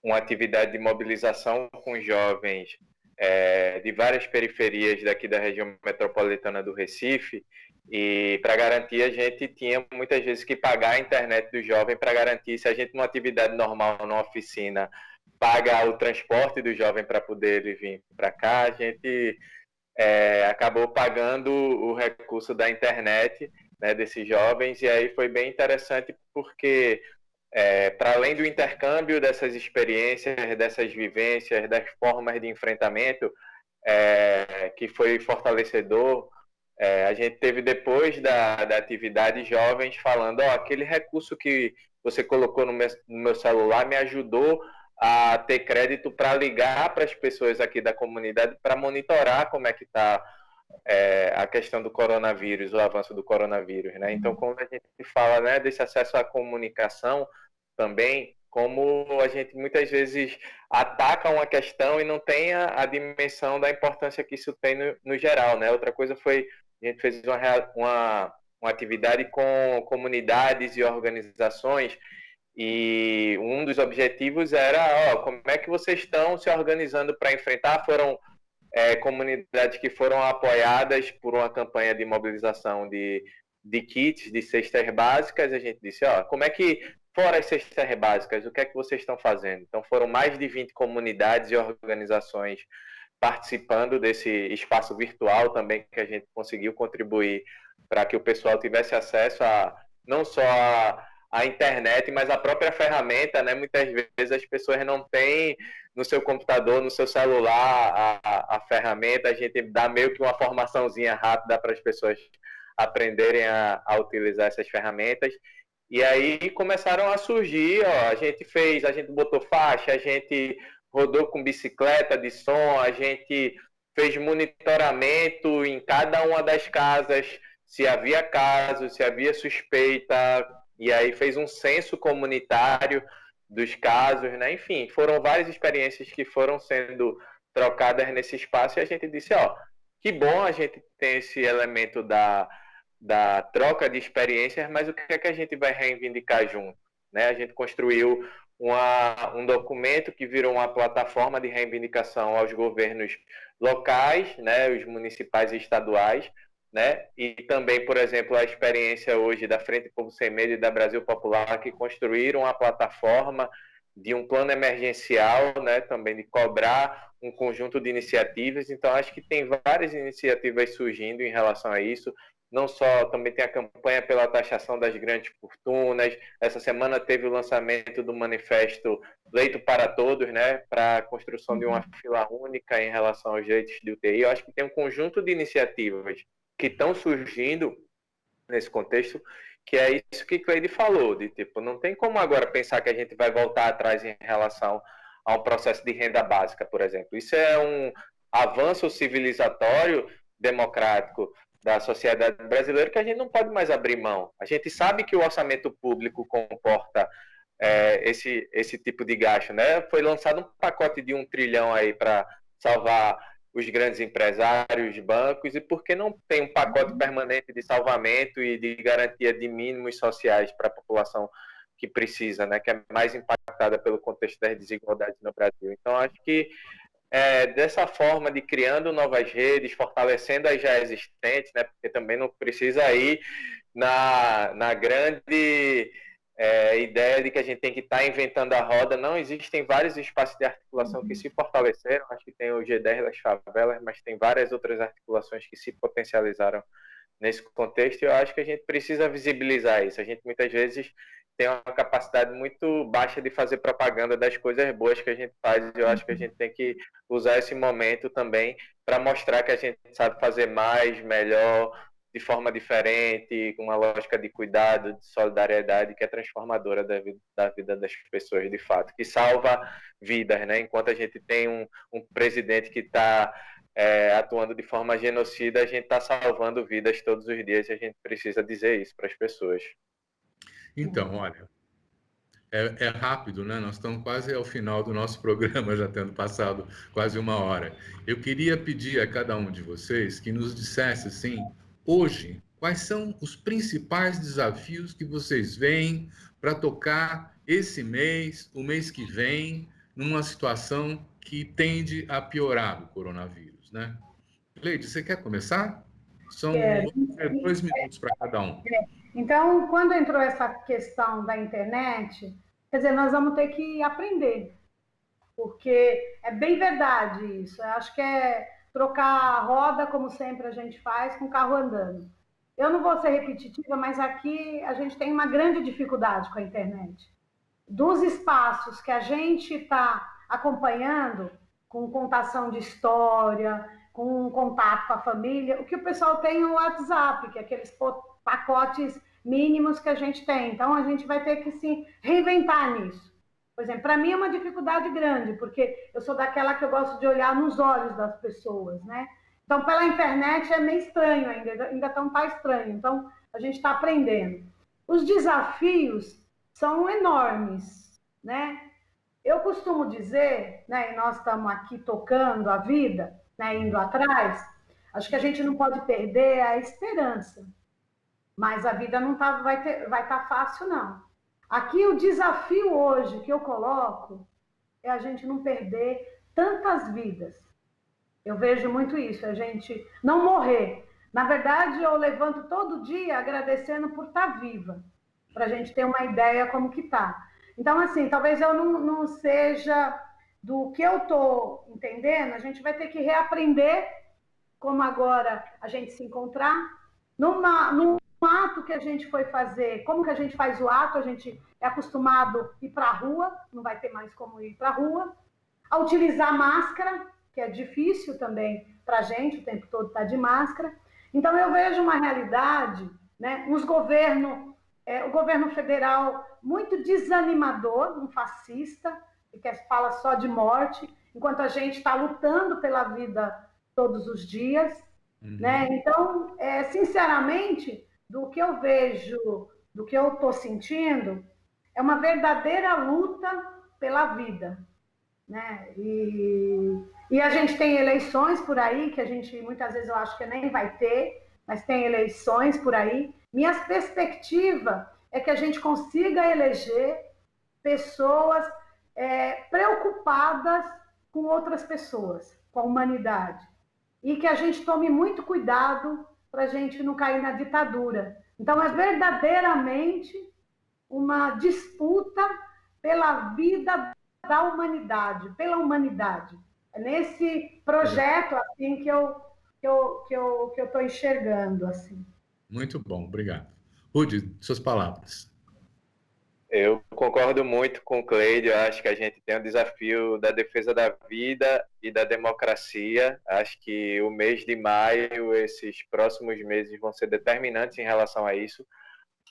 uma atividade de mobilização com jovens de várias periferias daqui da região metropolitana do Recife, e para garantir, a gente tinha muitas vezes que pagar a internet do jovem para garantir, se a gente numa atividade normal, numa oficina, paga o transporte do jovem para poder ele vir para cá, a gente acabou pagando o recurso da internet, né, desses jovens, e aí foi bem interessante porque para além do intercâmbio dessas experiências, dessas vivências, das formas de enfrentamento, que foi fortalecedor, a gente teve depois da atividade jovens falando, aquele recurso que você colocou no meu celular me ajudou a ter crédito para ligar para as pessoas aqui da comunidade para monitorar como é que está a questão do coronavírus, o avanço do coronavírus, né? Então, quando a gente fala, né, desse acesso à comunicação também, como a gente muitas vezes ataca uma questão e não tem a dimensão da importância que isso tem no geral, né? Outra coisa foi, a gente fez uma atividade com comunidades e organizações e um dos objetivos era, como é que vocês estão se organizando para enfrentar? Foram comunidades que foram apoiadas por uma campanha de mobilização de kits, de cestas básicas. A gente disse, como é que, fora as cestas básicas, o que é que vocês estão fazendo? Então, foram mais de 20 comunidades e organizações participando desse espaço virtual também, que a gente conseguiu contribuir para que o pessoal tivesse acesso a não só a internet, mas a própria ferramenta, né? Muitas vezes as pessoas não têm no seu computador, no seu celular, a ferramenta. A gente dá meio que uma formaçãozinha rápida para as pessoas aprenderem a utilizar essas ferramentas. E aí começaram a surgir, a gente botou faixa, a gente rodou com bicicleta de som, a gente fez monitoramento em cada uma das casas, se havia casos, se havia suspeita, e aí fez um censo comunitário dos casos, né? Enfim, foram várias experiências que foram sendo trocadas nesse espaço e a gente disse, que bom a gente ter esse elemento da troca de experiências, mas o que é que a gente vai reivindicar junto? Né? A gente construiu um documento que virou uma plataforma de reivindicação aos governos locais, né, os municipais e estaduais, né? E também, por exemplo, a experiência hoje da Frente Povo Sem Medo e da Brasil Popular, que construíram a plataforma de um plano emergencial, né, também de cobrar um conjunto de iniciativas. Então, acho que tem várias iniciativas surgindo em relação a isso. Não só, também tem a campanha pela taxação das grandes fortunas. Essa semana teve o lançamento do manifesto Leito para Todos, né, para a construção de uma fila única em relação aos leitos de UTI. Eu acho que tem um conjunto de iniciativas que estão surgindo nesse contexto, que é isso que Cleide falou, de tipo, não tem como agora pensar que a gente vai voltar atrás em relação a um processo de renda básica, por exemplo. Isso é um avanço civilizatório democrático da sociedade brasileira que a gente não pode mais abrir mão. A gente sabe que o orçamento público comporta esse tipo de gasto, né? Foi lançado um pacote de 1 trilhão aí para salvar os grandes empresários, bancos, e por que não tem um pacote permanente de salvamento e de garantia de mínimos sociais para a população que precisa, né, que é mais impactada pelo contexto das desigualdades no Brasil. Então, acho que dessa forma de criando novas redes, fortalecendo as já existentes, né, porque também não precisa ir na grande ideia de que a gente tem que estar inventando a roda. Não, existem vários espaços de articulação que se fortaleceram. Acho que tem o G10 das favelas, mas tem várias outras articulações que se potencializaram nesse contexto, e eu acho que a gente precisa visibilizar isso. A gente muitas vezes tem uma capacidade muito baixa de fazer propaganda das coisas boas que a gente faz, e eu acho que a gente tem que usar esse momento também para mostrar que a gente sabe fazer mais, melhor, de forma diferente, com uma lógica de cuidado, de solidariedade, que é transformadora da vida das pessoas, de fato, que salva vidas, né? Enquanto a gente tem um presidente que está atuando de forma genocida, a gente está salvando vidas todos os dias e a gente precisa dizer isso para as pessoas. Então, olha, é rápido, né? Nós estamos quase ao final do nosso programa, já tendo passado quase 1 hora. Eu queria pedir a cada um de vocês que nos dissesse, assim, hoje, quais são os principais desafios que vocês veem para tocar esse mês, o mês que vem, numa situação que tende a piorar do coronavírus, né? Leide, você quer começar? São 2 minutos para cada um. Então, quando entrou essa questão da internet, quer dizer, nós vamos ter que aprender, porque é bem verdade isso. Eu acho que é trocar a roda, como sempre a gente faz, com o carro andando. Eu não vou ser repetitiva, mas aqui a gente tem uma grande dificuldade com a internet. dos espaços que a gente está acompanhando, com contação de história, com contato com a família, o que o pessoal tem no WhatsApp, que é aqueles pacotes mínimos que a gente tem. Então, a gente vai ter que se reinventar nisso. Por exemplo, para mim é uma dificuldade grande, porque eu sou daquela que eu gosto de olhar nos olhos das pessoas, né? Então, pela internet é meio estranho ainda está estranho. Então, a gente está aprendendo. Os desafios são enormes, né? Eu costumo dizer, né, e nós estamos aqui tocando a vida, né, indo atrás, acho que a gente não pode perder a esperança, mas a vida não vai estar fácil, não. Aqui o desafio hoje que eu coloco é a gente não perder tantas vidas. Eu vejo muito isso, a gente não morrer. Na verdade, eu levanto todo dia agradecendo por estar viva, para a gente ter uma ideia como que está. Então, assim, talvez eu não seja do que eu estou entendendo, a gente vai ter que reaprender como agora a gente se encontrar. Num ato que a gente foi fazer, como que a gente faz o ato? A gente é acostumado a ir para a rua, não vai ter mais como ir para a rua. A utilizar máscara, que é difícil também para a gente, o tempo todo está de máscara. Então, eu vejo uma realidade, né, o governo federal muito desanimador, um fascista, que fala só de morte, enquanto a gente está lutando pela vida todos os dias. Né? Então, sinceramente, do que eu vejo, do que eu estou sentindo, é uma verdadeira luta pela vida. Né? E a gente tem eleições por aí, que a gente muitas vezes eu acho que nem vai ter, mas tem eleições por aí. Minha perspectiva é que a gente consiga eleger pessoas preocupadas com outras pessoas, com a humanidade. E que a gente tome muito cuidado para a gente não cair na ditadura. Então, é verdadeiramente uma disputa pela vida da humanidade, pela humanidade. É nesse projeto assim que eu estou enxergando. Assim. Muito bom, obrigado. Rudy, suas palavras. Eu concordo muito com o Cleide, eu acho que a gente tem o desafio da defesa da vida e da democracia. Acho que o mês de maio, esses próximos meses vão ser determinantes em relação a isso.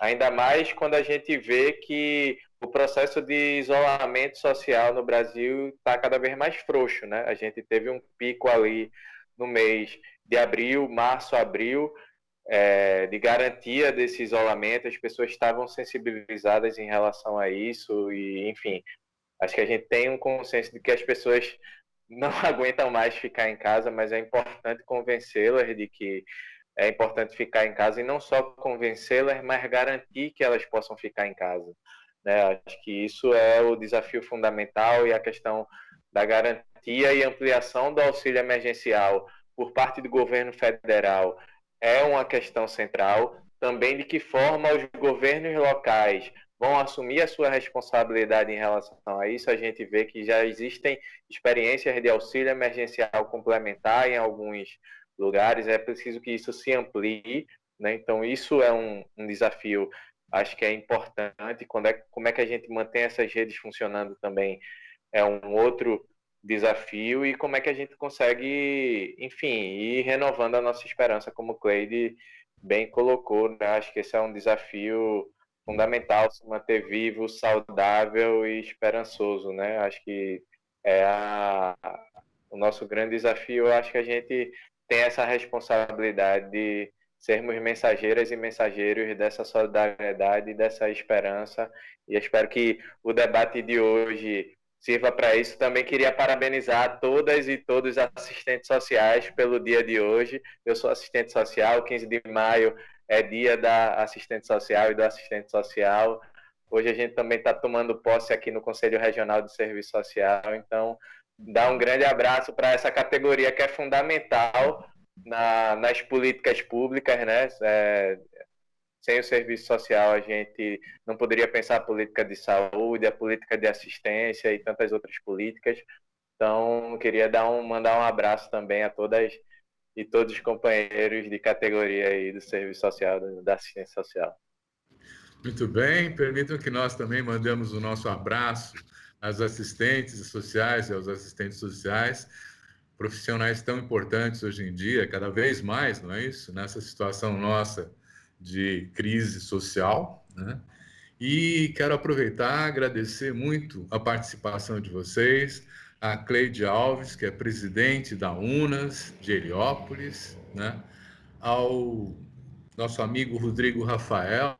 Ainda mais quando a gente vê que o processo de isolamento social no Brasil está cada vez mais frouxo, né? A gente teve um pico ali no mês de abril, março, abril, de garantia desse isolamento, as pessoas estavam sensibilizadas em relação a isso e, enfim, acho que a gente tem um consenso de que as pessoas não aguentam mais ficar em casa, mas é importante convencê-las de que é importante ficar em casa e não só convencê-las, mas garantir que elas possam ficar em casa. Né? Acho que isso é o desafio fundamental e a questão da garantia e ampliação do auxílio emergencial por parte do governo federal é uma questão central. Também de que forma os governos locais vão assumir a sua responsabilidade em relação a isso. A gente vê que já existem experiências de auxílio emergencial complementar em alguns lugares, é preciso que isso se amplie, né? Então isso é um desafio, acho que é importante, como é que a gente mantém essas redes funcionando também é um outro desafio e como é que a gente consegue, enfim, ir renovando a nossa esperança, como o Cleide bem colocou, né? Acho que esse é um desafio fundamental, se manter vivo, saudável e esperançoso, né? Acho que é o nosso grande desafio. Eu acho que a gente tem essa responsabilidade de sermos mensageiras e mensageiros dessa solidariedade, dessa esperança, e espero que o debate de hoje sirva para isso. Também queria parabenizar todas e todos os assistentes sociais pelo dia de hoje. Eu sou assistente social, 15 de maio é dia da assistente social e do assistente social. Hoje a gente também está tomando posse aqui no Conselho Regional de Serviço Social, então dá um grande abraço para essa categoria que é fundamental nas políticas públicas, né? Sem o serviço social, a gente não poderia pensar a política de saúde, a política de assistência e tantas outras políticas. Então, queria mandar um abraço também a todas e todos os companheiros de categoria aí do serviço social, da assistência social. Muito bem, permitam que nós também mandemos o nosso abraço às assistentes sociais e aos assistentes sociais, profissionais tão importantes hoje em dia, cada vez mais, não é isso? Nessa situação nossa de crise social, né? E quero aproveitar e agradecer muito a participação de vocês, a Cleide Alves, que é presidente da UNAS de Heliópolis, né? Ao nosso amigo Rodrigo Rafael,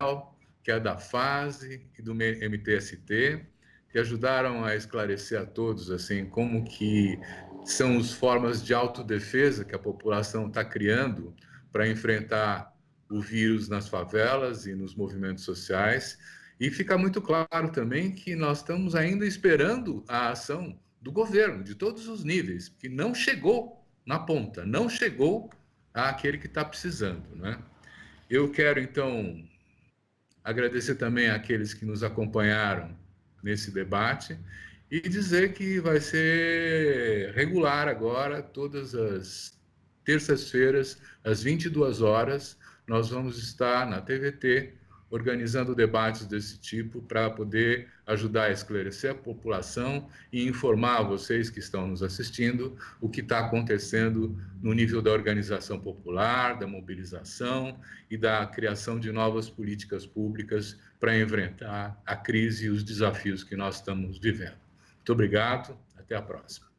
que é da FASE e do MTST, que ajudaram a esclarecer a todos assim como que são as formas de autodefesa que a população está criando para enfrentar o vírus nas favelas e nos movimentos sociais. E fica muito claro também que nós estamos ainda esperando a ação do governo, de todos os níveis, que não chegou na ponta, não chegou àquele que está precisando, né? Eu quero, então, agradecer também àqueles que nos acompanharam nesse debate e dizer que vai ser regular agora, todas as terças-feiras, às 22 horas, nós vamos estar na TVT organizando debates desse tipo para poder ajudar a esclarecer a população e informar vocês que estão nos assistindo o que está acontecendo no nível da organização popular, da mobilização e da criação de novas políticas públicas para enfrentar a crise e os desafios que nós estamos vivendo. Muito obrigado, até a próxima.